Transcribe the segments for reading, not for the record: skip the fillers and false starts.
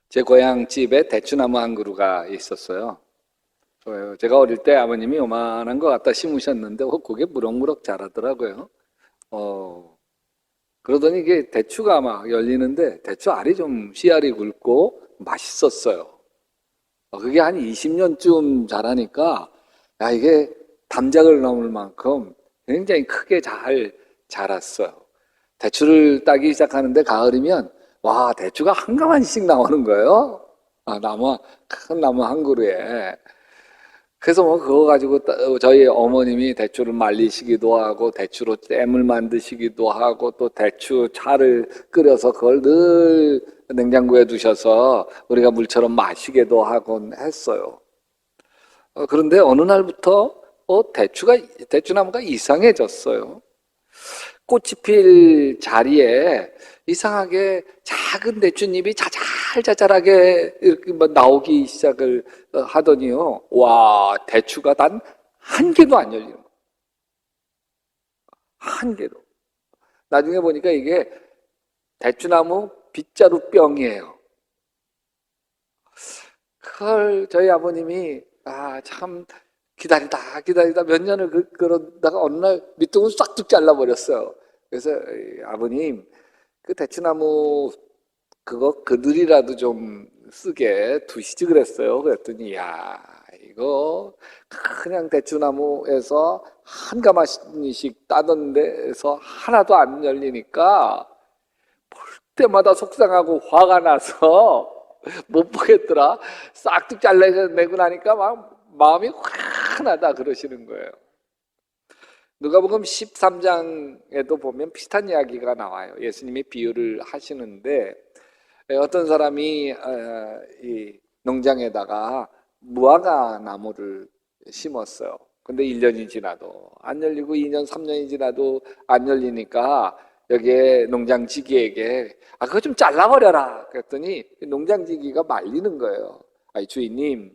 제 고향집에 대추나무 한 그루가 있었어요. 제가 어릴 때 아버님이 요만한 거 갖다 심으셨는데 그게 무럭무럭 자라더라고요. 그러더니 이게 대추가 막 열리는데 대추 알이 좀 씨알이 굵고 맛있었어요. 그게 한 20년쯤 자라니까 야, 이게 담작을 넘을 만큼 굉장히 크게 잘 자랐어요. 대추를 따기 시작하는데 가을이면 와, 대추가 한 가마씩 나오는 거예요. 큰 나무 한 그루에. 그래서 뭐 그거 가지고 저희 어머님이 대추를 말리시기도 하고 대추로 잼을 만드시기도 하고 또 대추 차를 끓여서 그걸 늘 냉장고에 두셔서 우리가 물처럼 마시기도 하곤 했어요. 그런데 어느 날부터 대추나무가 이상해졌어요. 꽃이 필 자리에 이상하게 작은 대추잎이 자잘자잘하게 이렇게 나오기 시작을 하더니요. 와, 대추가 단 한 개도 안 열리는 거예요. 한 개도. 나중에 보니까 이게 대추나무 빗자루 병이에요. 그걸 저희 아버님이 참 기다리다 몇 년을 그러다가 어느 날 밑둥을 싹둑 잘라버렸어요. 그래서 아버님 그 대추나무 그거 그늘이라도 좀 쓰게 두시지 그랬어요. 그랬더니 야, 이거 그냥 대추나무에서 한 가마씩 따던 데에서 하나도 안 열리니까 볼 때마다 속상하고 화가 나서 못 보겠더라. 싹둑 잘라내고 나니까 막 마음이 화나다 그러시는 거예요. 누가복음 13장에도 보면 비슷한 이야기가 나와요. 예수님이 비유를 하시는데 어떤 사람이 이 농장에다가 무화과 나무를 심었어요. 근데 1년이 지나도 안 열리고 2년, 3년이 지나도 안 열리니까 여기에 농장지기에게 그거 좀 잘라버려라 그랬더니 농장지기가 말리는 거예요. 주인님,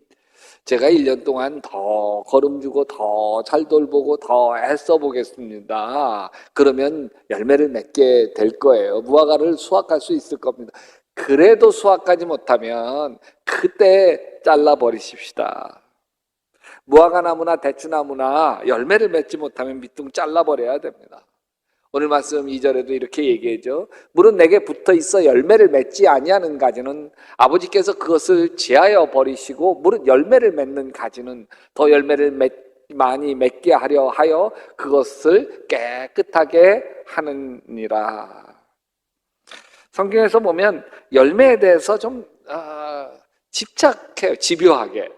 제가 1년 동안 더 거름 주고 더 잘 돌보고 더 애써 보겠습니다. 그러면 열매를 맺게 될 거예요. 무화과를 수확할 수 있을 겁니다. 그래도 수확하지 못하면 그때 잘라버리십시다. 무화과 나무나 대추나무나 열매를 맺지 못하면 밑둥 잘라버려야 됩니다. 오늘 말씀 2절에도 이렇게 얘기하죠. 물은 내게 붙어 있어 열매를 맺지 아니하는 가지는 아버지께서 그것을 제하여 버리시고 물은 열매를 맺는 가지는 더 열매를 많이 맺게 하려 하여 그것을 깨끗하게 하느니라. 성경에서 보면 열매에 대해서 좀 집착해요. 집요하게.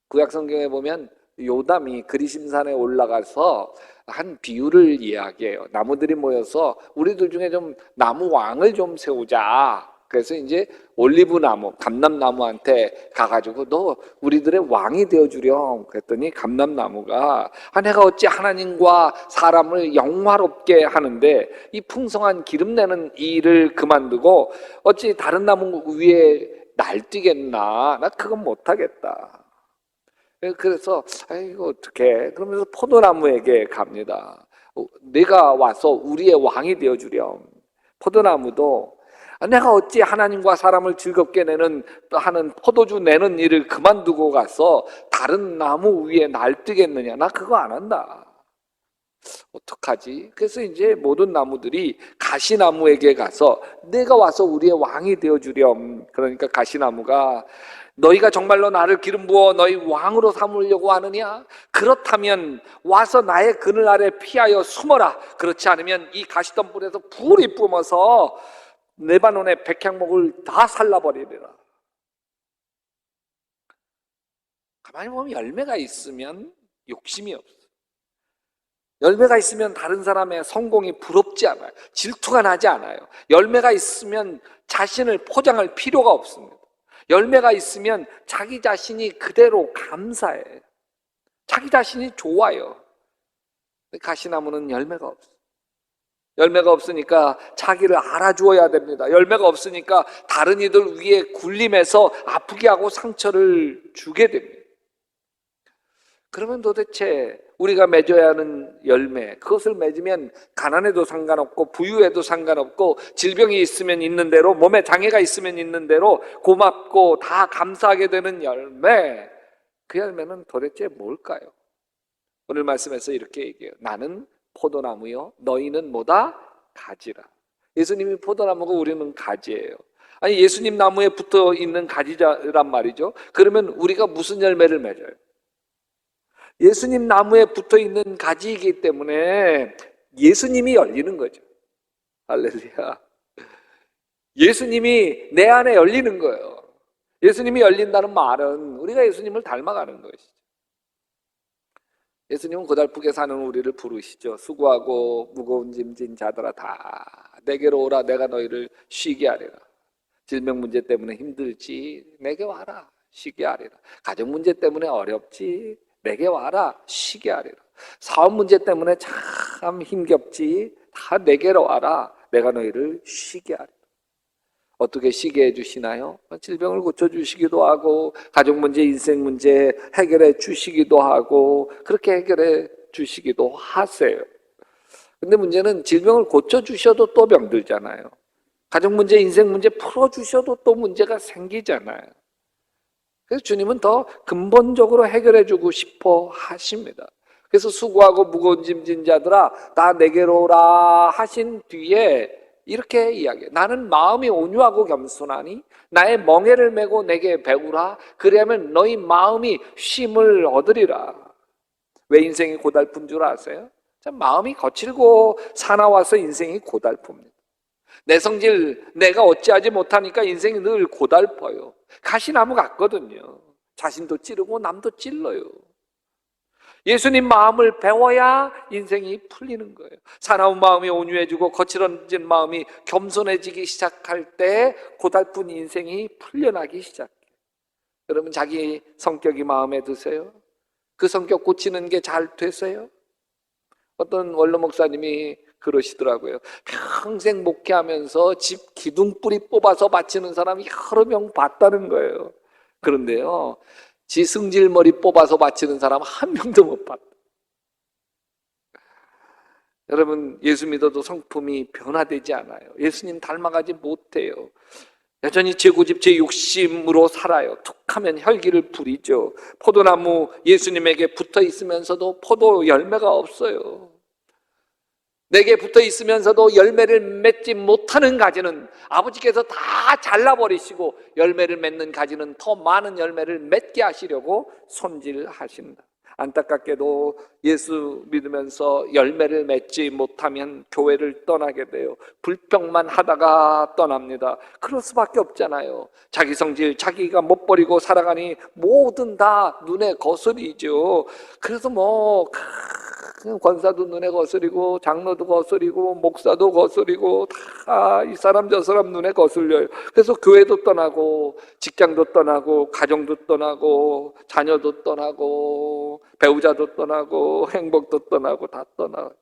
구약 성경에 보면 요담이 그리심산에 올라가서 한 비유를 이야기해요. 나무들이 모여서 우리들 중에 좀 나무 왕을 좀 세우자. 그래서 이제 올리브 나무, 감람나무한테 가가지고 너 우리들의 왕이 되어주렴. 그랬더니 감람나무가 내가 어찌 하나님과 사람을 영화롭게 하는데 이 풍성한 기름 내는 일을 그만두고 어찌 다른 나무 위에 날뛰겠나? 나 그건 못하겠다. 그래서 이거 어떡해? 그러면서 포도나무에게 갑니다. 내가 와서 우리의 왕이 되어주렴. 포도나무도 내가 어찌 하나님과 사람을 즐겁게 하는 포도주 내는 일을 그만두고 가서 다른 나무 위에 날뛰겠느냐? 나 그거 안 한다. 어떡하지? 그래서 이제 모든 나무들이 가시나무에게 가서 내가 와서 우리의 왕이 되어주렴. 그러니까 가시나무가 너희가 정말로 나를 기름 부어 너희 왕으로 삼으려고 하느냐? 그렇다면 와서 나의 그늘 아래 피하여 숨어라. 그렇지 않으면 이 가시덤불에서 불이 뿜어서 레바논의 백향목을 다 살라버리리라. 가만히 보면 열매가 있으면 욕심이 없어요. 열매가 있으면 다른 사람의 성공이 부럽지 않아요. 질투가 나지 않아요. 열매가 있으면 자신을 포장할 필요가 없습니다. 열매가 있으면 자기 자신이 그대로 감사해. 자기 자신이 좋아요. 가시나무는 열매가 없어요. 열매가 없으니까 자기를 알아주어야 됩니다. 열매가 없으니까 다른 이들 위에 굴림해서 아프게 하고 상처를 주게 됩니다. 그러면 도대체 우리가 맺어야 하는 열매, 그것을 맺으면 가난해도 상관없고 부유해도 상관없고 질병이 있으면 있는 대로, 몸에 장애가 있으면 있는 대로 고맙고 다 감사하게 되는 열매, 그 열매는 도대체 뭘까요? 오늘 말씀에서 이렇게 얘기해요. 나는 포도나무요 너희는 뭐다? 가지라. 예수님이 포도나무고 우리는 가지예요. 아니, 예수님 나무에 붙어 있는 가지란 말이죠. 그러면 우리가 무슨 열매를 맺어요? 예수님 나무에 붙어 있는 가지이기 때문에 예수님이 열리는 거죠. 할렐루야. 예수님이 내 안에 열리는 거예요. 예수님이 열린다는 말은 우리가 예수님을 닮아가는 것이죠. 예수님은 고달프게 사는 우리를 부르시죠. 수고하고 무거운 짐진 자들아 다 내게로 오라, 내가 너희를 쉬게 하리라. 질병 문제 때문에 힘들지, 내게 와라, 쉬게 하리라. 가정 문제 때문에 어렵지, 내게 와라, 쉬게 하리라. 사업 문제 때문에 참 힘겹지, 다 내게로 와라, 내가 너희를 쉬게 하리라. 어떻게 쉬게 해주시나요? 질병을 고쳐주시기도 하고, 가족 문제, 인생 문제 해결해 주시기도 하고, 그렇게 해결해 주시기도 하세요. 근데 문제는 질병을 고쳐주셔도 또 병들잖아요. 가족 문제, 인생 문제 풀어주셔도 또 문제가 생기잖아요. 그래서 주님은 더 근본적으로 해결해 주고 싶어 하십니다. 그래서 수고하고 무거운 짐진 자들아 다 내게로 오라 하신 뒤에 이렇게 이야기해요. 나는 마음이 온유하고 겸손하니 나의 멍에를 메고 내게 배우라. 그리하면 너희 마음이 쉼을 얻으리라. 왜 인생이 고달픈 줄 아세요? 마음이 거칠고 사나워서 인생이 고달픕니다. 내 성질 내가 어찌하지 못하니까 인생이 늘 고달퍼요. 가시나무 같거든요. 자신도 찌르고 남도 찔러요. 예수님 마음을 배워야 인생이 풀리는 거예요. 사나운 마음이 온유해지고 거칠어진 마음이 겸손해지기 시작할 때 고달픈 인생이 풀려나기 시작해요. 여러분, 자기 성격이 마음에 드세요? 그 성격 고치는 게 잘 되세요? 어떤 원로 목사님이 그러시더라고요. 평생 목회하면서 집 기둥뿌리 뽑아서 바치는 사람이 여러 명 봤다는 거예요. 그런데요, 지 승질머리 뽑아서 바치는 사람 한 명도 못 봤다. 여러분, 예수 믿어도 성품이 변화되지 않아요. 예수님 닮아가지 못해요. 여전히 제 고집, 제 욕심으로 살아요. 툭하면 혈기를 부리죠. 포도나무 예수님에게 붙어 있으면서도 포도 열매가 없어요. 내게 붙어 있으면서도 열매를 맺지 못하는 가지는 아버지께서 다 잘라버리시고 열매를 맺는 가지는 더 많은 열매를 맺게 하시려고 손질하신다. 안타깝게도 예수 믿으면서 열매를 맺지 못하면 교회를 떠나게 돼요. 불평만 하다가 떠납니다. 그럴 수밖에 없잖아요. 자기 성질 자기가 못 버리고 살아가니 뭐든 다 눈에 거슬리죠. 그래서 권사도 눈에 거슬리고 장로도 거슬리고 목사도 거슬리고 다 이 사람 저 사람 눈에 거슬려요. 그래서 교회도 떠나고 직장도 떠나고 가정도 떠나고 자녀도 떠나고 배우자도 떠나고 행복도 떠나고 다 떠나요.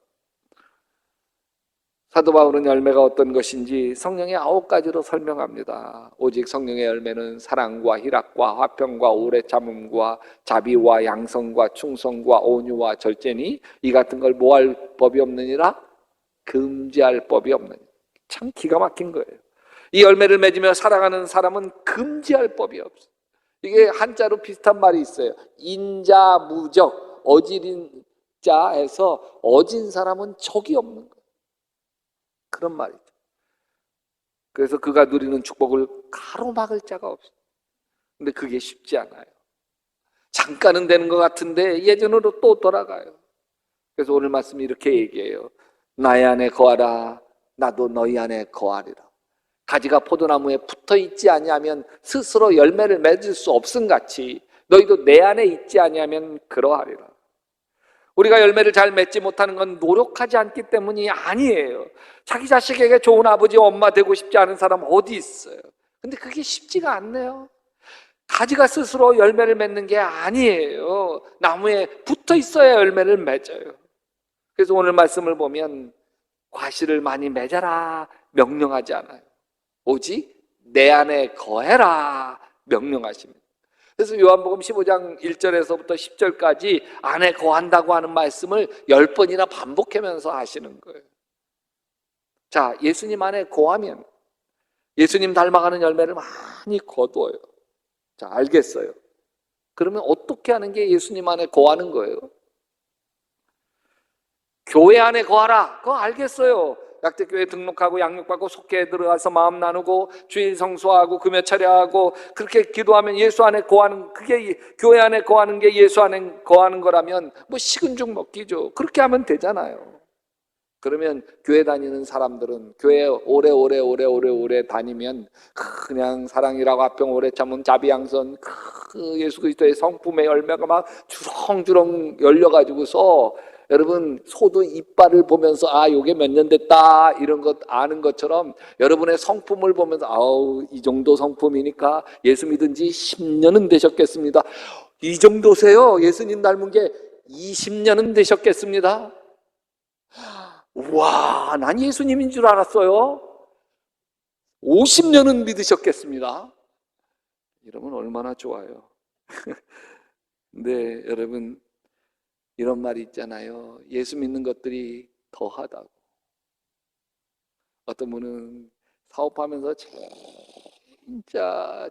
사도 바울은 열매가 어떤 것인지 성령의 9가지로 설명합니다. 오직 성령의 열매는 사랑과 희락과 화평과 오래 참음과 자비와 양성과 충성과 온유와 절제니 이 같은 걸 뭐 할 법이 없느니라? 금지할 법이 없느니라. 참 기가 막힌 거예요. 이 열매를 맺으며 살아가는 사람은 금지할 법이 없어요. 이게 한자로 비슷한 말이 있어요. 인자무적, 어지린 자에서 어진 사람은 적이 없는 거예요. 그런 말이죠. 그래서 그가 누리는 축복을 가로막을 자가 없어요. 근데 그게 쉽지 않아요. 잠깐은 되는 것 같은데 예전으로 또 돌아가요. 그래서 오늘 말씀이 이렇게 얘기해요. 나의 안에 거하라, 나도 너희 안에 거하리라. 가지가 포도나무에 붙어 있지 아니하면 스스로 열매를 맺을 수 없음 같이 너희도 내 안에 있지 아니하면 그러하리라. 우리가 열매를 잘 맺지 못하는 건 노력하지 않기 때문이 아니에요. 자기 자식에게 좋은 아버지, 엄마 되고 싶지 않은 사람 어디 있어요? 근데 그게 쉽지가 않네요. 가지가 스스로 열매를 맺는 게 아니에요. 나무에 붙어 있어야 열매를 맺어요. 그래서 오늘 말씀을 보면 과실을 많이 맺어라 명령하지 않아요. 오직 내 안에 거해라 명령하십니다. 그래서 요한복음 15장 1절에서부터 10절까지 안에 거한다고 하는 말씀을 10번이나 반복하면서 하시는 거예요. 자, 예수님 안에 거하면 예수님 닮아가는 열매를 많이 거두어요. 자, 알겠어요. 그러면 어떻게 하는 게 예수님 안에 거하는 거예요? 교회 안에 거하라. 그거 알겠어요. 약대교회 등록하고 양육받고 속회에 들어가서 마음 나누고 주일 성수하고 금요 차려하고 그렇게 기도하면 예수 안에 거하는, 그게 교회 안에 거하는 게 예수 안에 거하는 거라면 뭐 식은 죽 먹기죠. 그렇게 하면 되잖아요. 그러면 교회 다니는 사람들은 교회 오래 다니면 그냥 사랑이라고 합병 오래 참은 자비양선 그 예수 그리스도의 성품의 열매가 막 주렁주렁 열려가지고서 여러분 소도 이빨을 보면서 아 요게 몇 년 됐다 이런 것 아는 것처럼 여러분의 성품을 보면서 아우 이 정도 성품이니까 예수 믿은 지 10년은 되셨겠습니다. 이 정도세요? 예수님 닮은 게 20년은 되셨겠습니다. 와, 난 예수님인 줄 알았어요. 50년은 믿으셨겠습니다. 이러면 얼마나 좋아요. 근데 여러분 이런 말이 있잖아요. 예수 믿는 것들이 더하다고. 어떤 분은 사업하면서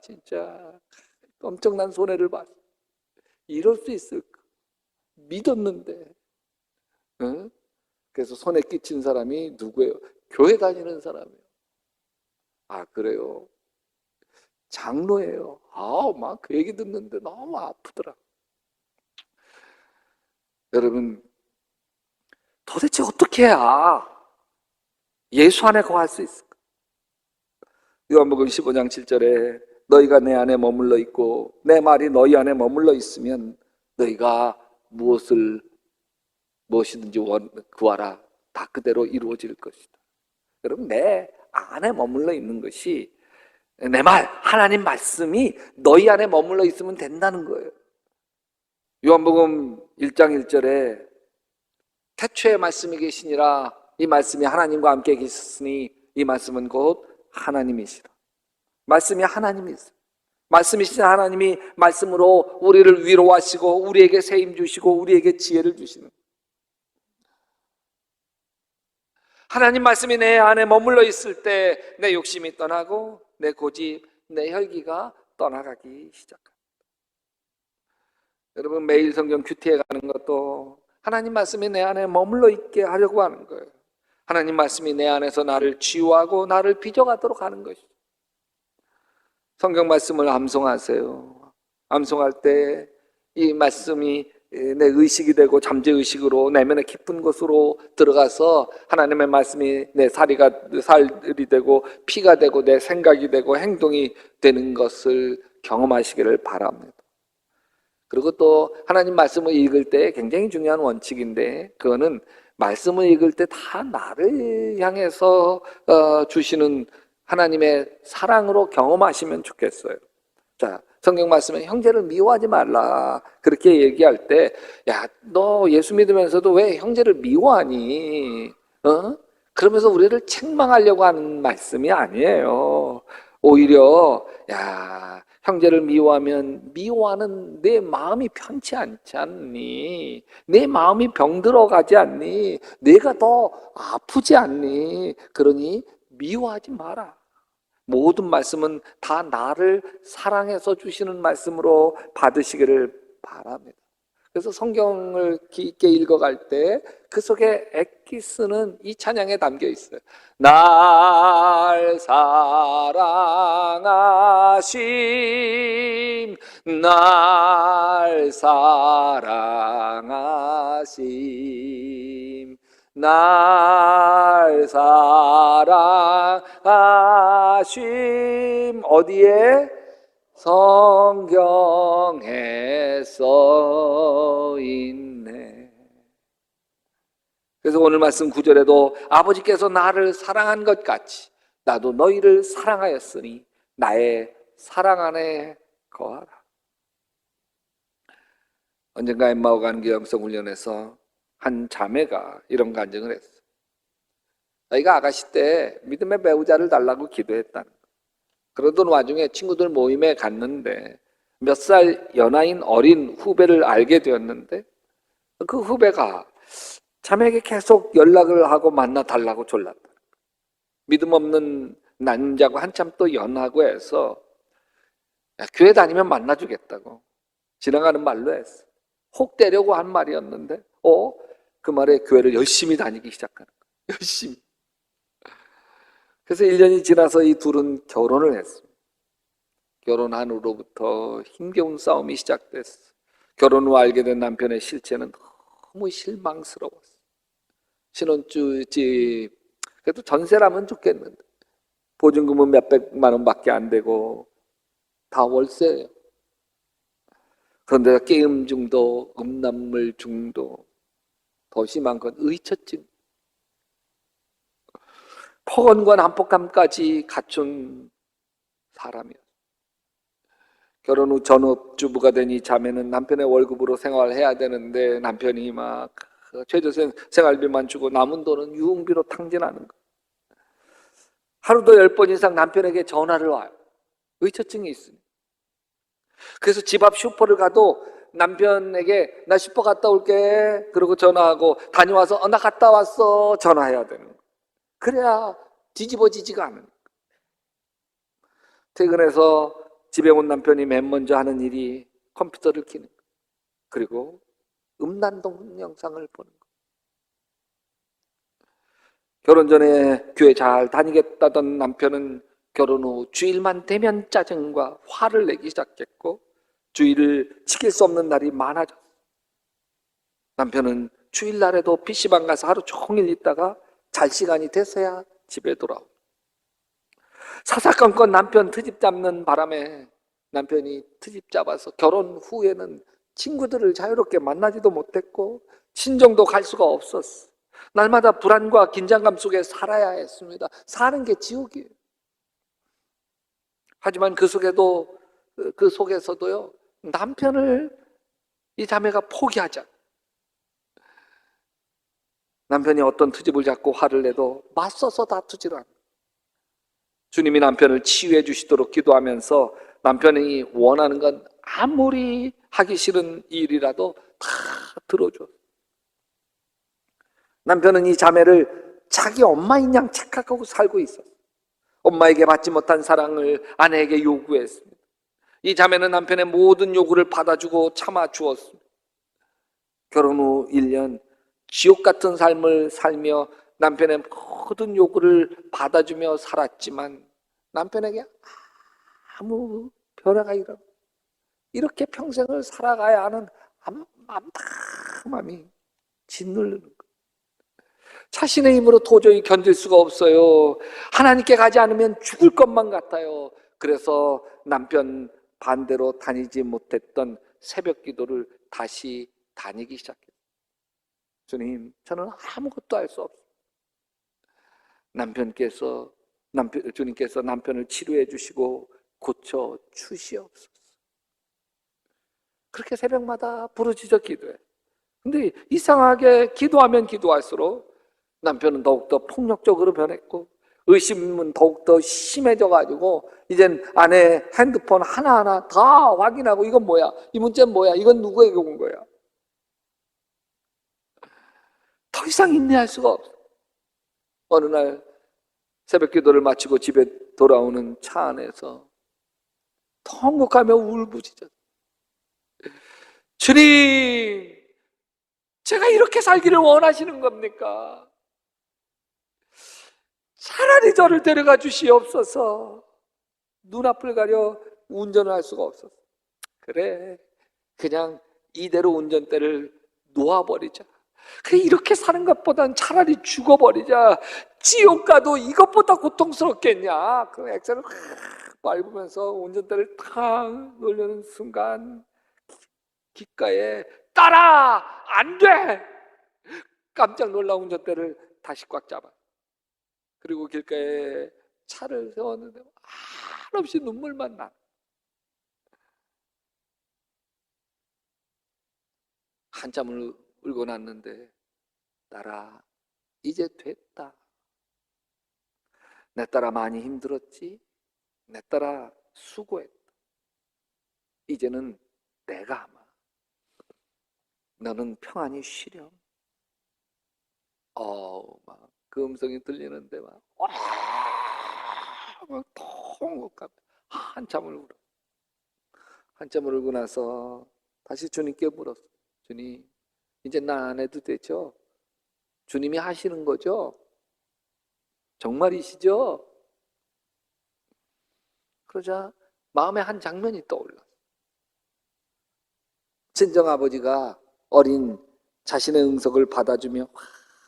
진짜 엄청난 손해를 봤어. 이럴 수 있을까? 믿었는데. 응? 그래서 손에 끼친 사람이 누구예요? 교회 다니는 사람이에요. 아, 그래요? 장로예요. 아, 막 그 얘기 듣는데 너무 아프더라. 여러분, 도대체 어떻게 해야 예수 안에 거할 수 있을까? 요한복음 15장 7절에 너희가 내 안에 머물러 있고 내 말이 너희 안에 머물러 있으면 너희가 무엇이든지 구하라. 다 그대로 이루어질 것이다. 여러분, 내 안에 머물러 있는 것이 내 말, 하나님 말씀이 너희 안에 머물러 있으면 된다는 거예요. 요한복음 1장 1절에 태초에 말씀이 계시니라 이 말씀이 하나님과 함께 계셨으니 이 말씀은 곧 하나님이시라. 말씀이 하나님이세요. 말씀이신 하나님이 말씀으로 우리를 위로하시고 우리에게 세임 주시고 우리에게 지혜를 주시는, 하나님 말씀이 내 안에 머물러 있을 때 내 욕심이 떠나고 내 고집, 내 혈기가 떠나가기 시작합니다. 여러분, 매일 성경 큐티에 가는 것도 하나님 말씀이 내 안에 머물러 있게 하려고 하는 거예요. 하나님 말씀이 내 안에서 나를 치유하고 나를 빚어가도록 하는 것이죠. 성경 말씀을 암송하세요. 암송할 때 이 말씀이 내 의식이 되고 잠재의식으로 내면의 깊은 곳으로 들어가서 하나님의 말씀이 내 살이 되고 피가 되고 내 생각이 되고 행동이 되는 것을 경험하시기를 바랍니다. 그리고 또 하나님 말씀을 읽을 때 굉장히 중요한 원칙인데 그거는 말씀을 읽을 때 다 나를 향해서 주시는 하나님의 사랑으로 경험하시면 좋겠어요. 자, 성경 말씀에 형제를 미워하지 말라 그렇게 얘기할 때, 야, 너 예수 믿으면서도 왜 형제를 미워하니? 그러면서 우리를 책망하려고 하는 말씀이 아니에요. 오히려 야, 형제를 미워하면 미워하는 내 마음이 편치 않지 않니? 내 마음이 병들어 가지 않니? 내가 더 아프지 않니? 그러니 미워하지 마라. 모든 말씀은 다 나를 사랑해서 주시는 말씀으로 받으시기를 바랍니다. 그래서 성경을 깊게 읽어갈 때 그 속에 애기 쓰는 이 찬양에 담겨 있어요. 날 사랑하심, 날 사랑하심, 날 사랑하심. 어디에? 성경에 써 있네. 그래서 오늘 말씀 9절에도 아버지께서 나를 사랑한 것 같이 나도 너희를 사랑하였으니 나의 사랑 안에 거하라. 언젠가 엠마오 가는 길 영성훈련에서 한 자매가 이런 간증을 했어요. 자기가 아가씨 때 믿음의 배우자를 달라고 기도했다는 거예요. 그러던 와중에 친구들 모임에 갔는데 몇 살 연하인 어린 후배를 알게 되었는데 그 후배가 자매에게 계속 연락을 하고 만나 달라고 졸랐다. 믿음 없는 남자고 한참 또 연하고 해서 야, 교회 다니면 만나주겠다고 지나가는 말로 했어. 혹 대려고 한 말이었는데 그 말에 교회를 열심히 다니기 시작하는 거야. 열심히. 그래서 1년이 지나서 이 둘은 결혼을 했습니다. 결혼한 후로부터 힘겨운 싸움이 시작됐어. 결혼 후 알게 된 남편의 실체는 너무 실망스러웠어. 신혼집 그래도 전세라면 좋겠는데 보증금은 몇백만 원밖에 안 되고 다 월세예요. 그런데 게임 중독, 음란물 중독, 더 심한 건 의처증, 폭언과 난폭함까지 갖춘 사람이었어요. 결혼 후 전업주부가 되니 자매는 남편의 월급으로 생활해야 되는데 남편이 막 최저 생활비만 주고 남은 돈은 유흥비로 탕진하는 거예요. 하루도 10번 이상 남편에게 전화를 와요. 의처증이 있으니. 그래서 집 앞 슈퍼를 가도 남편에게 나 슈퍼 갔다 올게 그러고 전화하고 다녀와서 나 갔다 왔어 전화해야 되는 거예요. 그래야 뒤집어지지가 않아요. 퇴근해서 집에 온 남편이 맨 먼저 하는 일이 컴퓨터를 켜는 거예요. 그리고 음란 동영상을 보는 거예요. 결혼 전에 교회 잘 다니겠다던 남편은 결혼 후 주일만 되면 짜증과 화를 내기 시작했고 주일을 지킬 수 없는 날이 많아졌어요. 남편은 주일날에도 PC방 가서 하루 종일 있다가 잘 시간이 돼서야 집에 돌아오고 사사건건 남편 트집 잡는 바람에 남편이 트집 잡아서 결혼 후에는 친구들을 자유롭게 만나지도 못했고 친정도 갈 수가 없었어. 날마다 불안과 긴장감 속에 살아야 했습니다. 사는 게 지옥이에요. 하지만 그 속에서도요 남편을 이 자매가 포기하자. 남편이 어떤 트집을 잡고 화를 내도 맞서서 다투질 않아. 주님이 남편을 치유해 주시도록 기도하면서 남편이 원하는 건 아무리 하기 싫은 일이라도 다 들어줘. 남편은 이 자매를 자기 엄마인 양 착각하고 살고 있었어요. 엄마에게 받지 못한 사랑을 아내에게 요구했습니다. 이 자매는 남편의 모든 요구를 받아주고 참아주었습니다. 결혼 후 1년 지옥 같은 삶을 살며 남편의 모든 요구를 받아주며 살았지만 남편에게 아무 변화가 일어나 이렇게 평생을 살아가야 하는 암담함이 짓누르는 거예요. 자신의 힘으로 도저히 견딜 수가 없어요. 하나님께 가지 않으면 죽을 것만 같아요. 그래서 남편 반대로 다니지 못했던 새벽 기도를 다시 다니기 시작해요. 주님, 저는 아무것도 할 수 없어요. 주님께서 남편을 치료해 주시고 고쳐 주시옵소서. 그렇게 새벽마다 부르짖어 기도해. 근데 이상하게 기도하면 기도할수록 남편은 더욱더 폭력적으로 변했고 의심은 더욱더 심해져가지고 이젠 아내 핸드폰 하나하나 다 확인하고 이건 뭐야? 이 문자는 뭐야? 이건 누구에게 온 거야? 더 이상 인내할 수가 없어. 어느 날 새벽 기도를 마치고 집에 돌아오는 차 안에서 통곡하며 울부짖었어. 주님, 제가 이렇게 살기를 원하시는 겁니까? 차라리 저를 데려가 주시옵소서. 눈앞을 가려 운전을 할 수가 없었어. 그래, 그냥 이대로 운전대를 놓아버리자. 그래, 이렇게 사는 것보단 차라리 죽어버리자. 지옥 가도 이것보다 고통스럽겠냐. 그 엑셀을 확 밟으면서 운전대를 탁 놀려는 순간 귓가에 따라! 안 돼! 깜짝 놀라 운전대를 다시 꽉 잡아. 그리고 길가에 차를 세웠는데 한없이 눈물만 나. 한참을 울고 났는데 딸아, 이제 됐다. 내 딸아 많이 힘들었지? 내 딸아 수고했다. 이제는 내가 하마. 너는 평안히 쉬렴. 막 그 음성이 들리는데 막 통곡하며 한참을 울어. 한참을 울고 나서 다시 주님께 물었어. 주님, 이제 나 안 해도 되죠? 주님이 하시는 거죠? 정말이시죠? 그러자 마음에 한 장면이 떠올랐어. 친정아버지가 어린 자신의 응석을 받아주며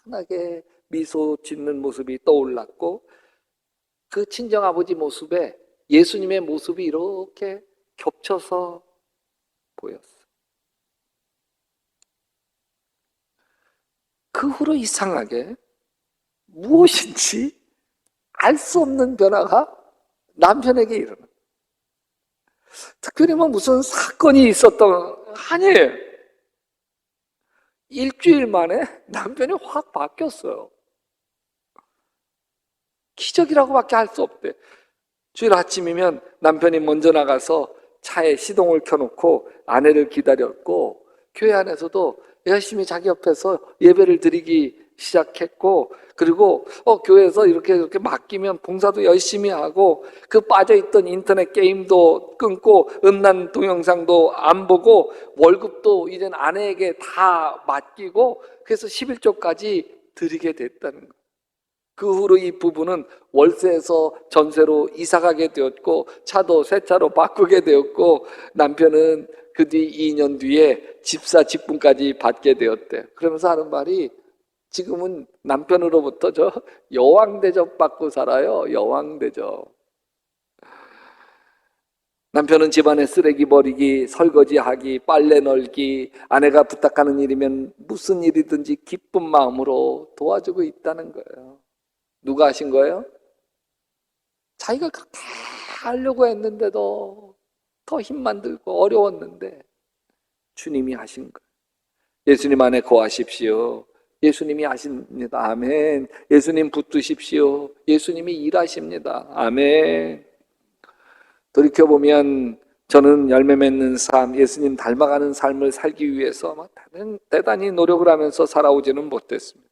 환하게 미소 짓는 모습이 떠올랐고, 그 친정아버지 모습에 예수님의 모습이 이렇게 겹쳐서 보였어. 그 후로 이상하게 무엇인지 알 수 없는 변화가 남편에게 일어나. 특별히 뭐 무슨 사건이 있었던 아니에요. 일주일 만에 남편이 확 바뀌었어요. 기적이라고밖에 할 수 없대. 주일 아침이면 남편이 먼저 나가서 차에 시동을 켜놓고 아내를 기다렸고, 교회 안에서도 열심히 자기 옆에서 예배를 드리기 시작했고, 그리고 교회에서 이렇게 맡기면 봉사도 열심히 하고, 그 빠져있던 인터넷 게임도 끊고 음란 동영상도 안 보고 월급도 이젠 아내에게 다 맡기고, 그래서 11조까지 드리게 됐다는 거예요. 그 후로 이 부부는 월세에서 전세로 이사가게 되었고, 차도 새 차로 바꾸게 되었고, 남편은 그 뒤 2년 뒤에 집사 직분까지 받게 되었대요. 그러면서 하는 말이, 지금은 남편으로부터 저 여왕 대접 받고 살아요. 여왕 대접. 남편은 집안에 쓰레기 버리기, 설거지하기, 빨래 널기, 아내가 부탁하는 일이면 무슨 일이든지 기쁜 마음으로 도와주고 있다는 거예요. 누가 하신 거예요? 자기가 다 하려고 했는데도 더 힘만 들고 어려웠는데 주님이 하신 거예요. 예수님 안에 거하십시오. 예수님이 하십니다. 아멘. 예수님 붙드십시오. 예수님이 일하십니다. 아멘. 돌이켜보면 저는 열매 맺는 삶, 예수님 닮아가는 삶을 살기 위해서 대단히 노력을 하면서 살아오지는 못했습니다.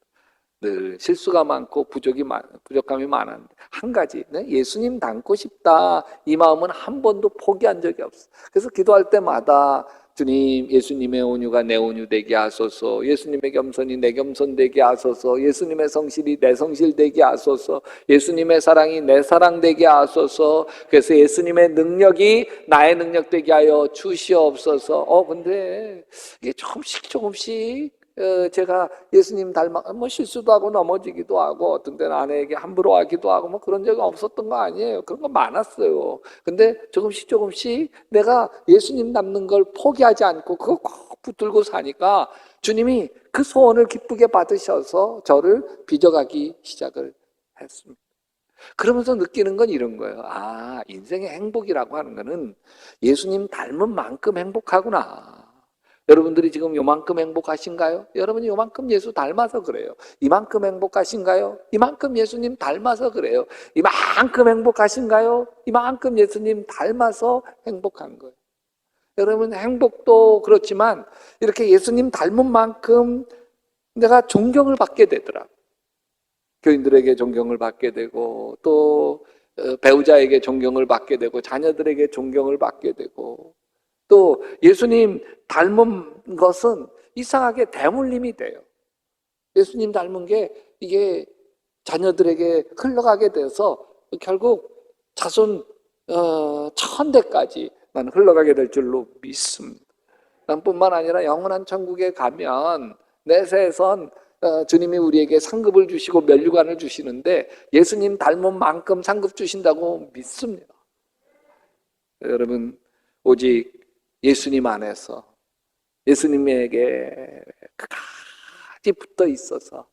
늘 실수가 많고 부족함이 많았는데, 한 가지, 예수님 닮고 싶다, 이 마음은 한 번도 포기한 적이 없어요. 그래서 기도할 때마다 주님, 예수님의 온유가 내 온유 되게 하소서, 예수님의 겸손이 내 겸손 되게 하소서, 예수님의 성실이 내 성실 되게 하소서, 예수님의 사랑이 내 사랑 되게 하소서, 그래서 예수님의 능력이 나의 능력 되게 하여 주시옵소서. 근데 이게 조금씩 제가 예수님 닮아 실수도 하고 넘어지기도 하고, 어떤 때는 아내에게 함부로 하기도 하고 그런 적이 없었던 거 아니에요. 그런 거 많았어요. 근데 조금씩 내가 예수님 닮는 걸 포기하지 않고 그거 꼭 붙들고 사니까 주님이 그 소원을 기쁘게 받으셔서 저를 빚어가기 시작을 했습니다. 그러면서 느끼는 건 이런 거예요. 인생의 행복이라고 하는 거는 예수님 닮은 만큼 행복하구나. 여러분들이 지금 요만큼 행복하신가요? 여러분이 요만큼 예수 닮아서 그래요. 이만큼 행복하신가요? 이만큼 예수님 닮아서 그래요. 이만큼 행복하신가요? 이만큼 예수님 닮아서 행복한 거예요. 여러분, 행복도 그렇지만 이렇게 예수님 닮은 만큼 내가 존경을 받게 되더라고요. 교인들에게 존경을 받게 되고, 또 배우자에게 존경을 받게 되고, 자녀들에게 존경을 받게 되고, 또 예수님 닮은 것은 이상하게 대물림이 돼요. 예수님 닮은 게 이게 자녀들에게 흘러가게 돼서 결국 자손 천대까지 나는 흘러가게 될 줄로 믿습니다. 뿐만 아니라 영원한 천국에 가면 내세에선 주님이 우리에게 상급을 주시고 면류관을 주시는데, 예수님 닮은 만큼 상급 주신다고 믿습니다. 여러분, 오직 예수님 안에서 예수님에게 끝까지 붙어 있어서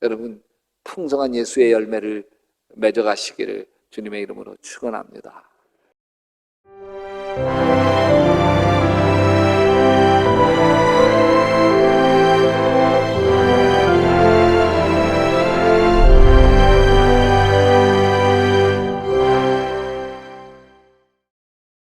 여러분 풍성한 예수의 열매를 맺어가시기를 주님의 이름으로 축원합니다.